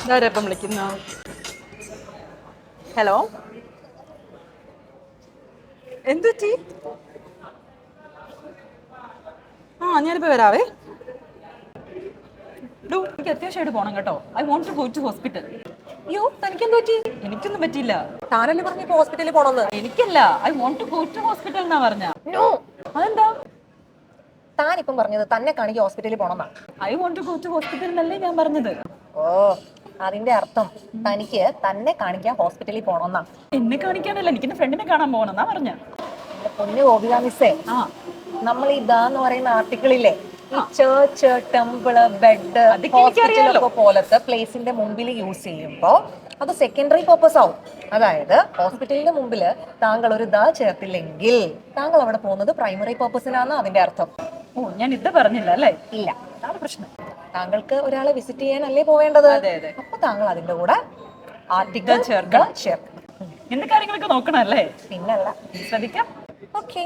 ഇതാരപ്പം വിളിക്കുന്നു? ഹലോ, എന്തു പറ്റി? ഞാനിപ്പോ വരാവേ. എനിക്ക് അത്യാവശ്യമായിട്ട് പോണം കേട്ടോ. I want to go to hospital. അയ്യോ, തനിക്ക് എന്ത് പറ്റി? എനിക്കൊന്നും പറ്റിയില്ല. താനല്ലേ പറഞ്ഞു ഇപ്പൊ ഹോസ്പിറ്റലിൽ പോണെന്ന്? എനിക്കല്ല, I want to go to hospital എന്നാ പറഞ്ഞ. നോ, അതെന്താ? താനിപ്പം പറഞ്ഞത് തന്നെ കാണിക്ക് ഹോസ്പിറ്റലിൽ പോണെന്നാ. I want to go to hospital എന്നല്ലേ ഞാൻ പറഞ്ഞത്. ഓ, അതിന്റെ അർത്ഥം തനിക്ക് തന്നെ കാണിക്കാൻ ഹോസ്പിറ്റലിൽ പോണെന്നാ. എന്നെ കാണിക്കാനല്ല, എനിക്ക് ഫ്രണ്ടിനെ കാണാൻ പോകണമെന്നാ പറഞ്ഞ. എന്റെ പൊന്നു ഗോപിക മിസ്സേ, ആ നമ്മൾ ഇതാന്ന് പറയുന്ന ആർട്ടിക്കിളില്ലേ, ഈ ചേർച്ച്, ടെമ്പിള്, ബെഡ്, അതൊക്കെ എനിക്കറിയാലോ. ഹോസ്പിറ്റലൊക്കെ പോലത്തെ പ്ലേസിന്റെ മുമ്പിൽ യൂസ് ചെയ്യുമ്പോ അത് സെക്കൻഡറി പർപ്പസ് ആവും. അതായത് ഹോസ്പിറ്റലിന്റെ മുമ്പിൽ താങ്കൾ ഒരു ദ ചേർത്തില്ലെങ്കിൽ താങ്കൾ അവിടെ പോകുന്നത് പ്രൈമറി പർപ്പസിനാണ് അതിന്റെ അർത്ഥം. ഞാൻ ഇത് പറഞ്ഞില്ല അല്ലേ? ഇല്ല, അതാണ് പ്രശ്നം. താങ്കൾക്ക് ഒരാളെ വിസിറ്റ് ചെയ്യാനല്ലേ പോവേണ്ടത്? അതെ അതെ. അപ്പൊ താങ്കൾ അതിന്റെ കൂടെ ആർട്ടിക്കിൾ ചേർക്കണം. ചേർക്കണം. എന്ത് കാര്യങ്ങളൊക്കെ നോക്കണം അല്ലേ? പിന്നല്ല. ശ്രദ്ധിക്കാം. ഓക്കെ.